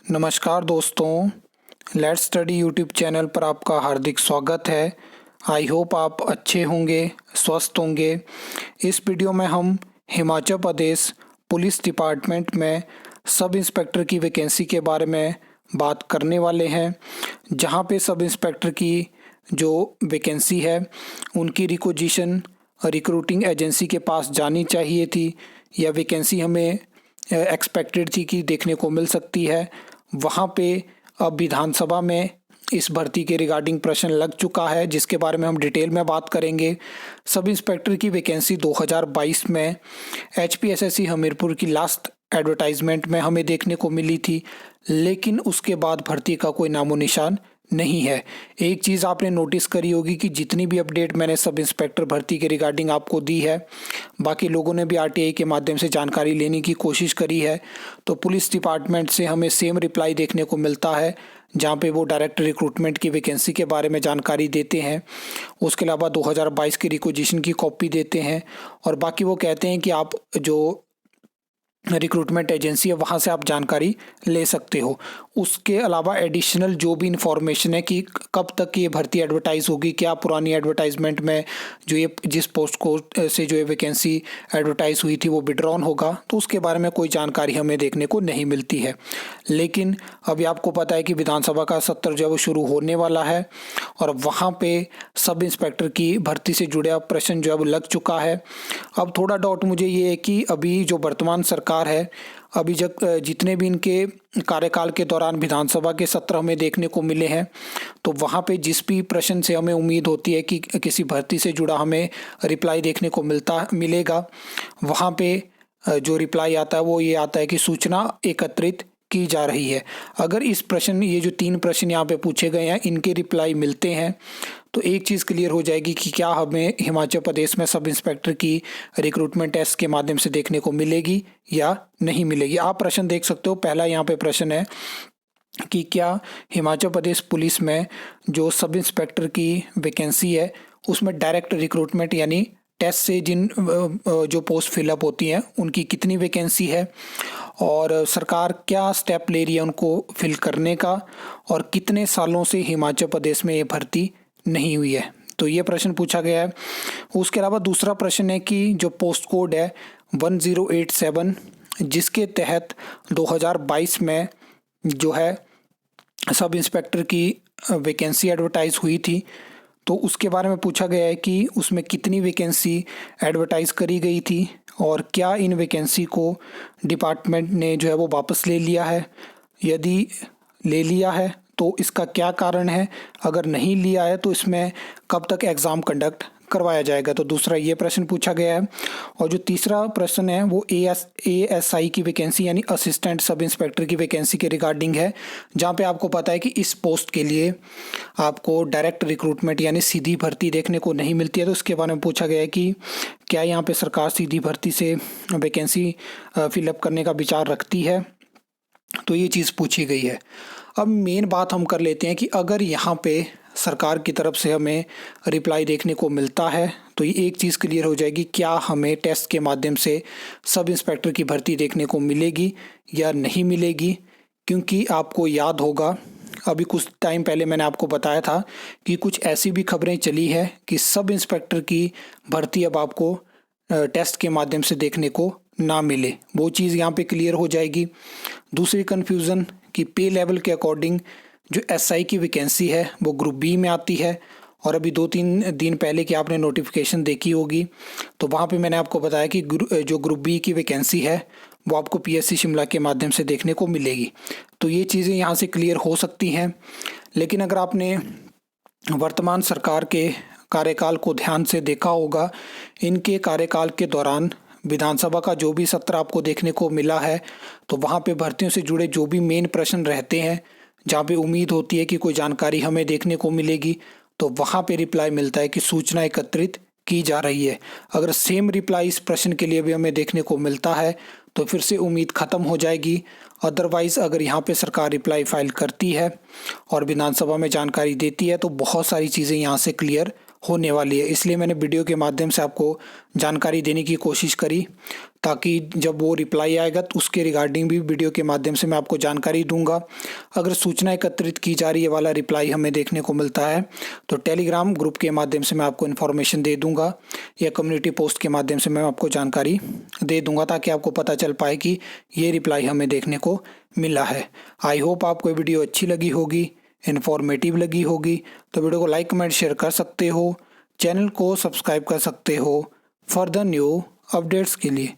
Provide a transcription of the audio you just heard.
नमस्कार दोस्तों, let's study YouTube channel पर आपका हार्दिक स्वागत है। आई होप आप अच्छे होंगे, स्वस्थ होंगे। इस वीडियो में हम हिमाचल प्रदेश पुलिस डिपार्टमेंट में सब इंस्पेक्टर की वैकेंसी के बारे में बात करने वाले हैं, जहां पे सब इंस्पेक्टर की जो वैकेंसी है उनकी रिक्विजिशन रिक्रूटिंग एजेंसी के पास जानी चाहिए थी। यह वैकेंसी हमें एक्सपेक्टेड थी कि देखने को मिल सकती है। वहाँ पे अब विधानसभा में इस भर्ती के रिगार्डिंग प्रश्न लग चुका है, जिसके बारे में हम डिटेल में बात करेंगे। सब इंस्पेक्टर की वैकेंसी 2022 में HPSSC हमीरपुर की लास्ट एडवर्टाइजमेंट में हमें देखने को मिली थी, लेकिन उसके बाद भर्ती का कोई नामो निशान नहीं है। एक चीज़ आपने नोटिस करी होगी कि जितनी भी अपडेट मैंने सब इंस्पेक्टर भर्ती के रिगार्डिंग आपको दी है, बाकी लोगों ने भी RTI के माध्यम से जानकारी लेने की कोशिश करी है, तो पुलिस डिपार्टमेंट से हमें सेम रिप्लाई देखने को मिलता है, जहां पे वो डायरेक्ट रिक्रूटमेंट की वैकेंसी के बारे में जानकारी देते हैं। उसके अलावा 2022 की रिक्विजिशन की कॉपी देते हैं, और बाकी वो कहते हैं कि आप जो रिक्रूटमेंट एजेंसी है वहाँ से आप जानकारी ले सकते हो। उसके अलावा एडिशनल जो भी इंफॉर्मेशन है कि कब तक ये भर्ती एडवर्टाइज होगी, क्या पुरानी एडवर्टाइजमेंट में जो ये जिस पोस्ट को से जो ये वैकेंसी एडवर्टाइज हुई थी वो विड्रॉन होगा, तो उसके बारे में कोई जानकारी हमें देखने को नहीं मिलती है। लेकिन अभी आपको पता है कि विधानसभा का सत्र जो है वो शुरू होने वाला है, और वहाँ पे सब इंस्पेक्टर की भर्ती से जुड़े प्रश्न जो है वो लग चुका है। अब थोड़ा डाउट मुझे ये है कि अभी जो वर्तमान सरकार है, अभी जब जितने भी इनके कार्यकाल के दौरान विधानसभा के सत्र हमें देखने को मिले हैं, तो वहाँ पे जिस भी प्रश्न से हमें उम्मीद होती है कि किसी भर्ती से जुड़ा हमें रिप्लाई देखने को मिलेगा, वहाँ पे जो रिप्लाई आता है वो ये आता है कि सूचना एकत्रित की जा रही है। अगर इस प्रश्न ये जो 3 प्रश्न यहाँ पे पूछे गए हैं इनके रिप्लाई मिलते हैं, तो एक चीज़ क्लियर हो जाएगी कि क्या हमें हिमाचल प्रदेश में सब इंस्पेक्टर की रिक्रूटमेंट टेस्ट के माध्यम से देखने को मिलेगी या नहीं मिलेगी। आप प्रश्न देख सकते हो। पहला यहाँ पे प्रश्न है कि क्या हिमाचल प्रदेश पुलिस में जो सब इंस्पेक्टर की वैकेंसी है उसमें डायरेक्ट रिक्रूटमेंट यानी टेस्ट से जिन जो पोस्ट फिलअप होती हैं उनकी कितनी वैकेंसी है, और सरकार क्या स्टेप ले रही है उनको फिल करने का, और कितने सालों से हिमाचल प्रदेश में ये भर्ती नहीं हुई है। तो ये प्रश्न पूछा गया है। उसके अलावा दूसरा प्रश्न है कि जो पोस्ट कोड है 1087, जिसके तहत 2022 में जो है सब इंस्पेक्टर की वैकेंसी एडवर्टाइज हुई थी, तो उसके बारे में पूछा गया है कि उसमें कितनी वैकेंसी एडवर्टाइज करी गई थी, और क्या इन वैकेंसी को डिपार्टमेंट ने जो है वो वापस ले लिया है। यदि ले लिया है तो इसका क्या कारण है, अगर नहीं लिया है तो इसमें कब तक एग्ज़ाम कंडक्ट करवाया जाएगा। तो दूसरा ये प्रश्न पूछा गया है। और जो तीसरा प्रश्न है वो ASI की वैकेंसी यानी असिस्टेंट सब इंस्पेक्टर की वैकेंसी के रिगार्डिंग है, जहाँ पे आपको पता है कि इस पोस्ट के लिए आपको डायरेक्ट रिक्रूटमेंट यानी सीधी भर्ती देखने को नहीं मिलती है। तो उसके बारे में पूछा गया है कि क्या यहाँ पे सरकार सीधी भर्ती से वैकेंसी फिलअप करने का विचार रखती है। तो ये चीज़ पूछी गई है। अब मेन बात हम कर लेते हैं कि अगर यहाँ पे सरकार की तरफ से हमें रिप्लाई देखने को मिलता है, तो ये एक चीज़ क्लियर हो जाएगी, क्या हमें टेस्ट के माध्यम से सब इंस्पेक्टर की भर्ती देखने को मिलेगी या नहीं मिलेगी। क्योंकि आपको याद होगा अभी कुछ टाइम पहले मैंने आपको बताया था कि कुछ ऐसी भी खबरें चली है कि सब इंस्पेक्टर की भर्ती अब आपको टेस्ट के माध्यम से देखने को ना मिले। वो चीज़ यहाँ पे क्लियर हो जाएगी। दूसरी कन्फ्यूज़न कि पे लेवल के अकॉर्डिंग जो SI की वैकेंसी है वो ग्रुप B में आती है, और अभी 2-3 दिन पहले की आपने नोटिफिकेशन देखी होगी, तो वहाँ पे मैंने आपको बताया कि जो ग्रुप B की वैकेंसी है वो आपको PSC शिमला के माध्यम से देखने को मिलेगी। तो ये चीज़ें यहाँ से क्लियर हो सकती हैं। लेकिन अगर आपने वर्तमान सरकार के कार्यकाल को ध्यान से देखा होगा, इनके कार्यकाल के दौरान विधानसभा का जो भी सत्र आपको देखने को मिला है, तो वहाँ पे भर्तियों से जुड़े जो भी मेन प्रश्न रहते हैं, जहाँ पे उम्मीद होती है कि कोई जानकारी हमें देखने को मिलेगी, तो वहाँ पे रिप्लाई मिलता है कि सूचना एकत्रित की जा रही है। अगर सेम रिप्लाई इस प्रश्न के लिए भी हमें देखने को मिलता है तो फिर से उम्मीद ख़त्म हो जाएगी। अदरवाइज़ अगर यहाँ पे सरकार रिप्लाई फाइल करती है और विधानसभा में जानकारी देती है, तो बहुत सारी चीज़ें यहाँ से क्लियर होने वाली है, इसलिए मैंने वीडियो के माध्यम से आपको जानकारी देने की कोशिश करी, ताकि जब वो रिप्लाई आएगा तो उसके रिगार्डिंग भी वीडियो के माध्यम से मैं आपको जानकारी दूंगा। अगर सूचना एकत्रित की जा रही है वाला रिप्लाई हमें देखने को मिलता है तो टेलीग्राम ग्रुप के माध्यम से मैं आपको इन्फॉर्मेशन दे दूंगा या कम्युनिटी पोस्ट के माध्यम से मैं आपको जानकारी दे दूंगा, ताकि आपको पता चल पाए कि ये रिप्लाई हमें देखने को मिला है। आई होप आपको ये वीडियो अच्छी लगी होगी, इन्फॉर्मेटिव लगी होगी, तो वीडियो को लाइक कमेंट शेयर कर सकते हो, चैनल को सब्सक्राइब कर सकते हो फर्दर न्यू अपडेट्स के लिए।